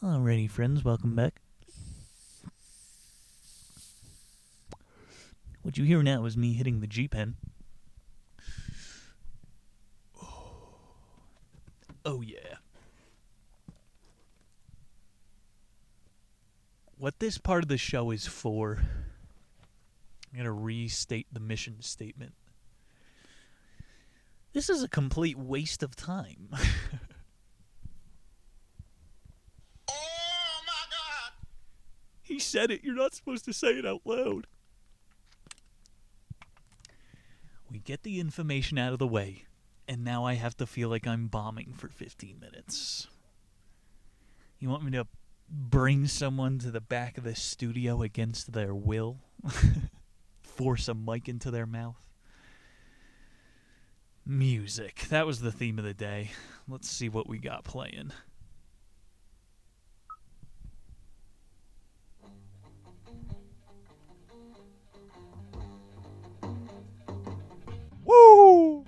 Alrighty, friends, welcome back. What you hear now is me hitting the G pen. Oh yeah. What this part of the show is for, I'm going to restate the mission statement. This is a complete waste of time. He said it. You're not supposed to say it out loud. We get the information out of the way, and now I have to feel like I'm bombing for 15 minutes. You want me to bring someone to the back of the studio against their will? Force a mic into their mouth? Music. That was the theme of the day. Let's see what we got playing. Woo!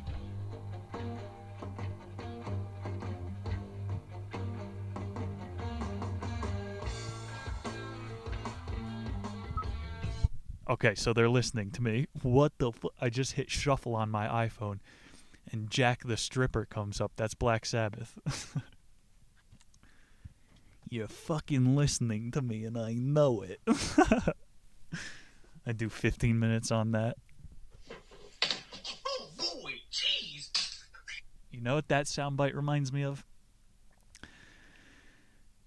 Okay, so they're listening to me. What the I just hit shuffle on my iPhone, and Jack the Stripper comes up. That's Black Sabbath. You're fucking listening to me, and I know it. I do 15 minutes on that. You know what that soundbite reminds me of?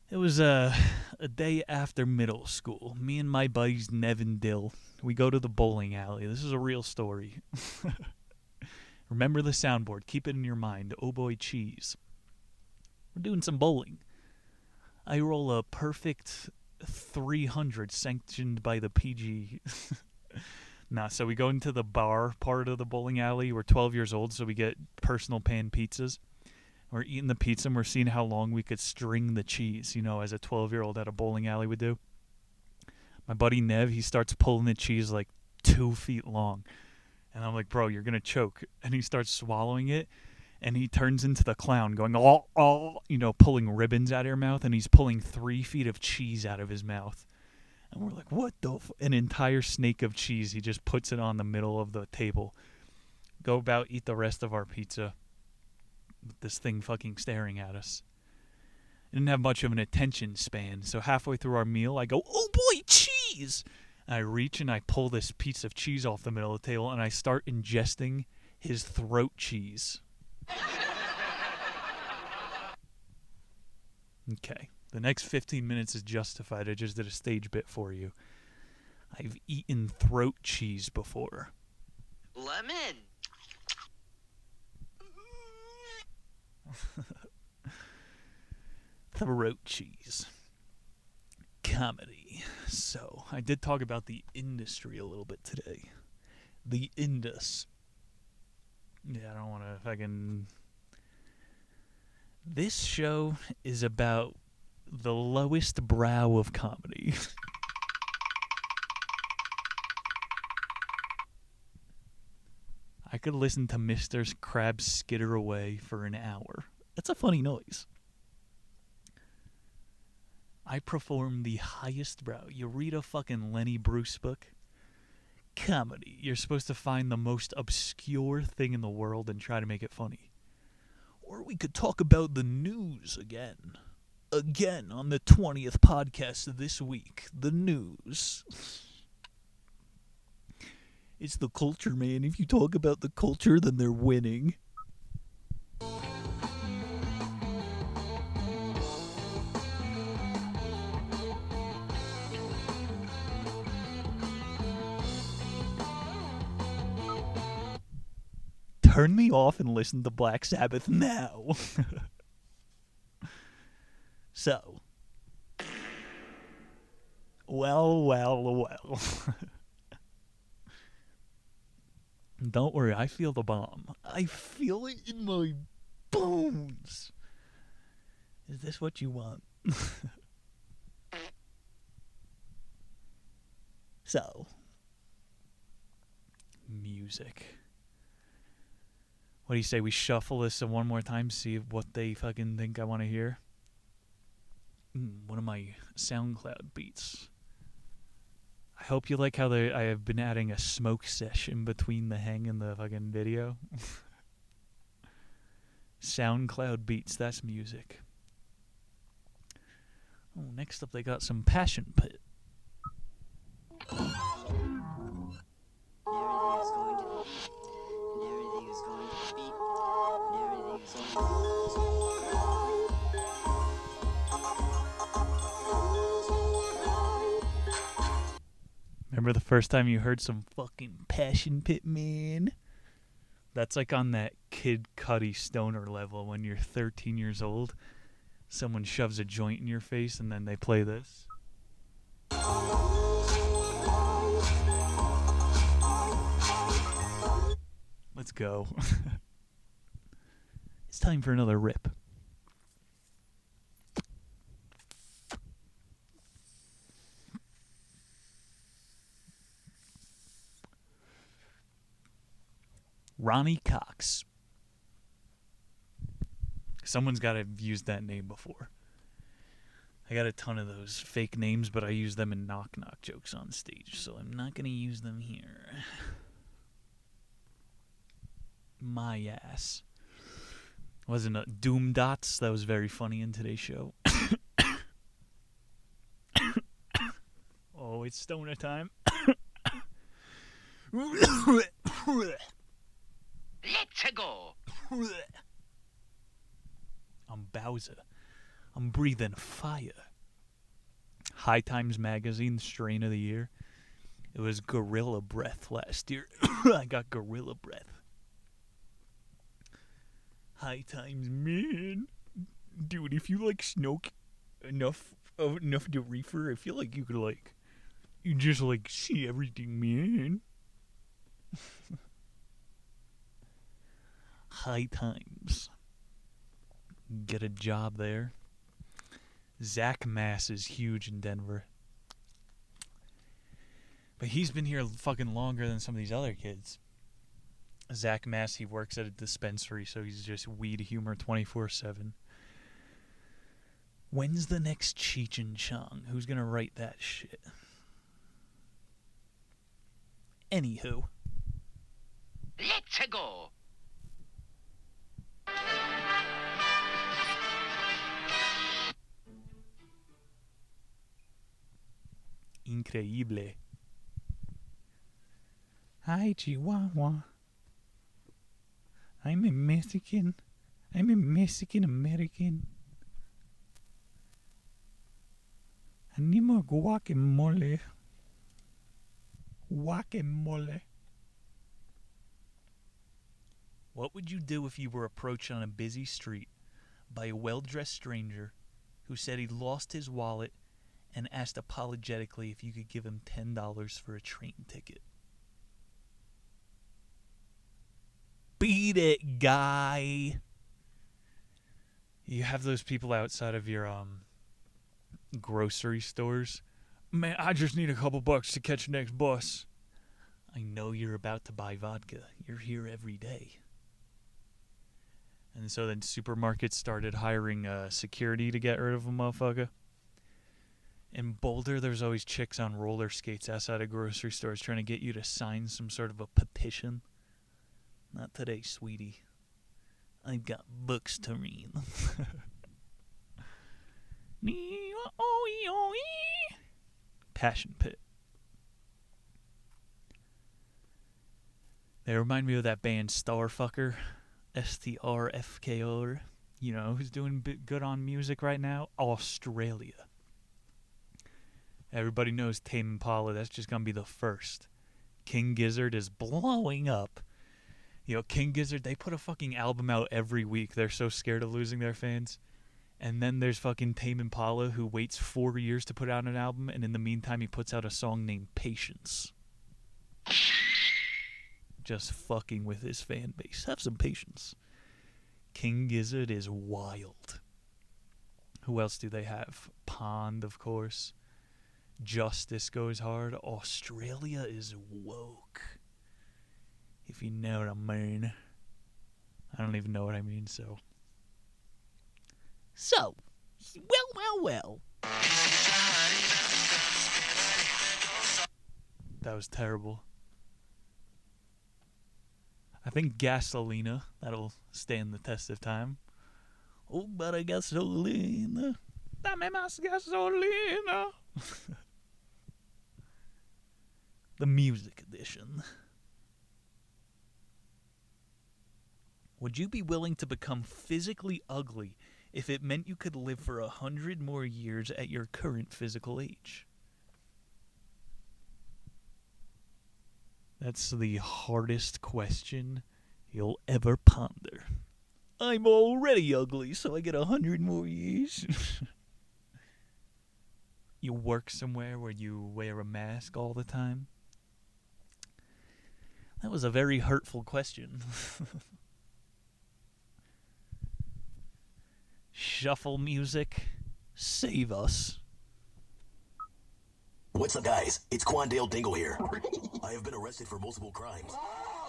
It was a day after middle school. Me and my buddies Nev and Dill, we go to the bowling alley. This is a real story. Remember the soundboard. Keep it in your mind. Oh boy, cheese. We're doing some bowling. I roll a perfect 300 sanctioned by the PG. So we go into the bar part of the bowling alley. We're 12 years old, so we get personal pan pizzas. We're eating the pizza and we're seeing how long we could string the cheese, as a 12-year-old at a bowling alley would do. My buddy Nev, he starts pulling the cheese like 2 feet long. And I'm like, bro, you're going to choke. And he starts swallowing it. And he turns into the clown going, pulling ribbons out of your mouth. And he's pulling 3 feet of cheese out of his mouth. And we're like, what the an entire snake of cheese. He just puts it on the middle of the table. Go about, eat the rest of our pizza. With this thing fucking staring at us. I didn't have much of an attention span. So halfway through our meal, I go, oh boy, cheese! And I reach and I pull this piece of cheese off the middle of the table. And I start ingesting his throat cheese. Okay. The next 15 minutes is justified. I just did a stage bit for you. I've eaten throat cheese before. Lemon. Throat cheese. Comedy. So, I did talk about the industry a little bit today. The Indus. Yeah, I don't want to fucking... This show is about the lowest brow of comedy. I could listen to Mr. Krabs skitter away for an hour. That's a funny noise. I perform the highest brow. You read a fucking Lenny Bruce book? Comedy. You're supposed to find the most obscure thing in the world and try to make it funny. Or we could talk about the news again. Again on the 20th podcast of this week. The news. It's the culture, man. If you talk about the culture, then they're winning. Turn me off and listen to Black Sabbath now. So. Well. Don't worry, I feel the bomb. I feel it in my bones. Is this what you want? So. Music. What do you say we shuffle this one more time, see what they fucking think I want to hear? One of my SoundCloud beats. I hope you like how I have been adding a smoke session between the hang and the fucking video. SoundCloud beats, that's music. Oh, next up they got some Passion Pit. Remember the first time you heard some fucking Passion Pit, man? That's like on that Kid Cudi stoner level when you're 13 years old. Someone shoves a joint in your face and then they play this. Let's go. It's time for another rip. Ronnie Cox. Someone's got to have used that name before. I got a ton of those fake names, but I use them in knock-knock jokes on stage, so I'm not going to use them here. My ass. Wasn't it Doom Dots? That was very funny in today's show. Oh, it's stoner time. Let's go. I'm Bowser. I'm breathing fire. High Times Magazine strain of the year. It was Gorilla Breath last year. I got Gorilla Breath. High Times, man. Dude, if you smoke enough to reefer, I feel like you could you just see everything, man. High Times. get a job there. Zach Mass is huge in Denver. But he's been here fucking longer than some of these other kids. Zach Mass, he works at a dispensary, so he's just weed humor 24/7. When's the next Cheech and Chong? Who's gonna write that shit? Anywho. Let's go. Increíble. Hi, Chihuahua. I'm a Mexican. I'm a Mexican American. I need more guacamole. Guacamole. What would you do if you were approached on a busy street by a well-dressed stranger who said he lost his wallet and asked apologetically if you could give him $10 for a train ticket? Beat it, guy. You have those people outside of your grocery stores. Man, I just need a couple bucks to catch the next bus. I know you're about to buy vodka. You're here every day. And so then supermarkets started hiring security to get rid of a motherfucker. In Boulder, there's always chicks on roller skates outside of grocery stores trying to get you to sign some sort of a petition. Not today, sweetie. I've got books to read. Passion Pit. They remind me of that band Starfucker. STRFKR. You know, who's doing good on music right now? Australia. Everybody knows Tame Impala. That's just going to be the first. King Gizzard is blowing up. You know, King Gizzard, they put a fucking album out every week. They're so scared of losing their fans. And then there's fucking Tame Impala, who waits 4 years to put out an album, and in the meantime he puts out a song named Patience. Just fucking with his fan base. Have some patience. King Gizzard is wild. Who else do they have? Pond, of course. Justice goes hard. Australia is woke. If you know what I mean. I don't even know what I mean, so. So, well. That was terrible. I think Gasolina, that'll stand the test of time. Oh, but I gasolina. Dame más gasolina. The music edition. Would you be willing to become physically ugly if it meant you could live for 100 more years at your current physical age? That's the hardest question you'll ever ponder. I'm already ugly, so I get 100 more years. You work somewhere where you wear a mask all the time? That was a very hurtful question. Shuffle music, save us. What's up, guys? It's Quandale Dingle here. I have been arrested for multiple crimes,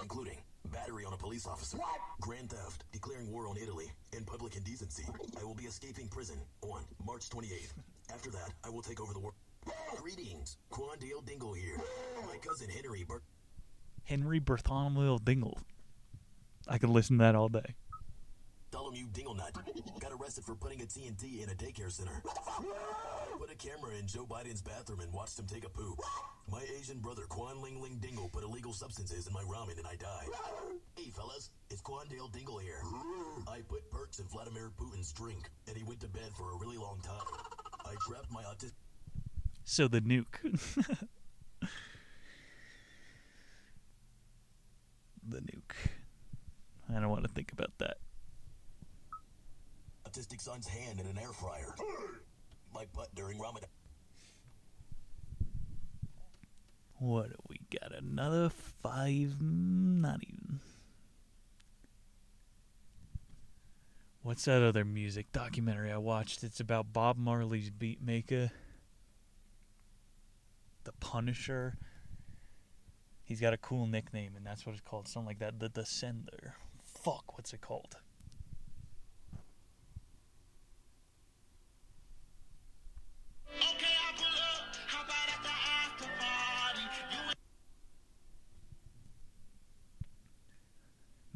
including battery on a police officer, grand theft, declaring war on Italy, and public indecency. I will be escaping prison on March 28th. After that, I will take over the world. Greetings, Quandale Dingle here. My cousin Henry Bartholomew Dingle. I could listen to that all day. Bartholomew Dinglenut got arrested for putting a TNT in a daycare center. Put a camera in Joe Biden's bathroom and watched him take a poop. My Asian brother Quan Ling Ling Dingle put illegal substances in my ramen and I died. Hey fellas, it's Quandale Dingle here. I put perks in Vladimir Putin's drink and he went to bed for a really long time. I trapped my autistic... So the nuke. The nuke. I don't want to think about that. Autistic son's hand in an air fryer. My butt during Ramadan. What do we got? Another 5? Not even. What's that other music documentary I watched? It's about Bob Marley's beat maker. The Punisher. He's got a cool nickname, and that's what it's called. Something like that. The Descender. Fuck, what's it called?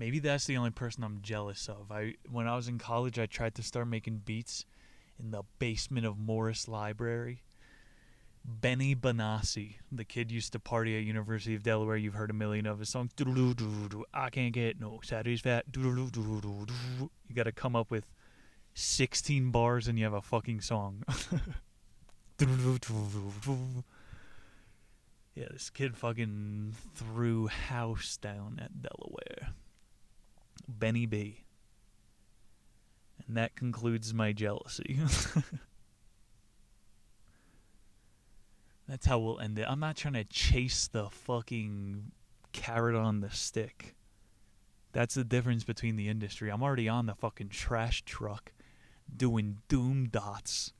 Maybe that's the only person I'm jealous of. When I was in college, I tried to start making beats in the basement of Morris Library. Benny Benassi, the kid used to party at University of Delaware. You've heard a million of his songs. I can't get no satisfaction. You got to come up with 16 bars and you have a fucking song. Yeah, this kid fucking threw house down at Delaware. Benny B. And that concludes my jealousy. That's how we'll end it. I'm not trying to chase the fucking carrot on the stick. That's the difference between the industry. I'm already on the fucking trash truck doing doom dots.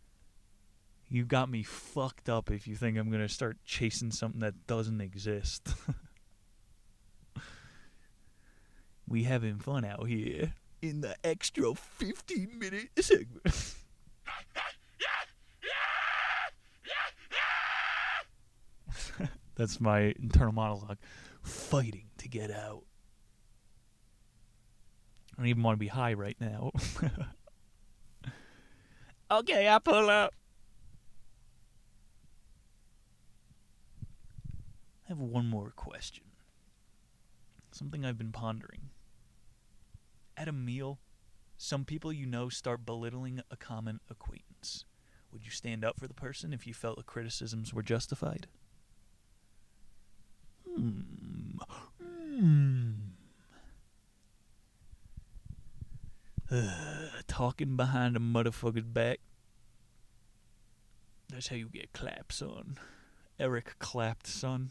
You got me fucked up if you think I'm going to start chasing something that doesn't exist. We having fun out here in the extra 15-minute segment. That's my internal monologue. Fighting to get out. I don't even want to be high right now. Okay, I pull up. I have one more question. Something I've been pondering. At a meal, some people you know start belittling a common acquaintance. Would you stand up for the person if you felt the criticisms were justified? Talking behind a motherfucker's back. That's how you get clapped, son. Eric clapped, son.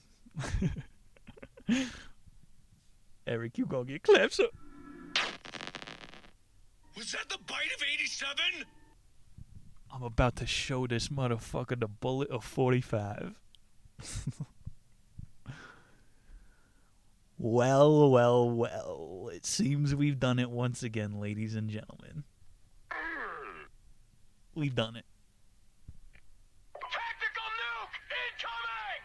Eric, you gonna get clapped, son. Was that the bite of 87? I'm about to show this motherfucker the bullet of 45. Well, well, well. It seems we've done it once again, ladies and gentlemen. We've done it. Tactical nuke incoming!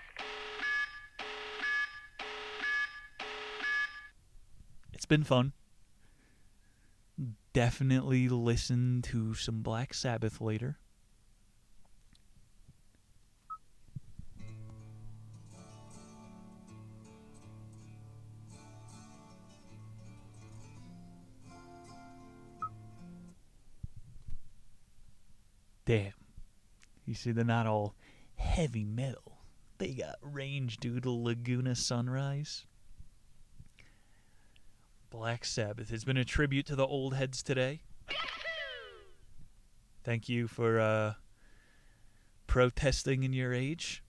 It's been fun. Definitely listen to some Black Sabbath later. Damn. You see, they're not all heavy metal. They got range, dude. Laguna Sunrise. Black Sabbath. It's been a tribute to the old heads today. Thank you for protesting in your age.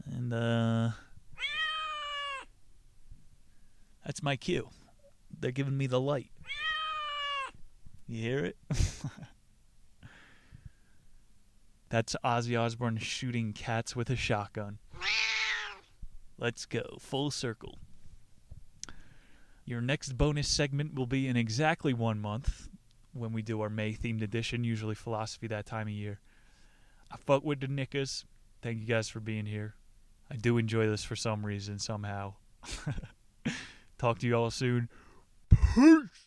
And that's my cue. They're giving me the light. You hear it? That's Ozzy Osbourne shooting cats with a shotgun. Let's go. Full circle. Your next bonus segment will be in exactly 1 month when we do our May-themed edition, usually philosophy that time of year. I fuck with the knickers. Thank you guys for being here. I do enjoy this for some reason, somehow. Talk to you all soon. Peace!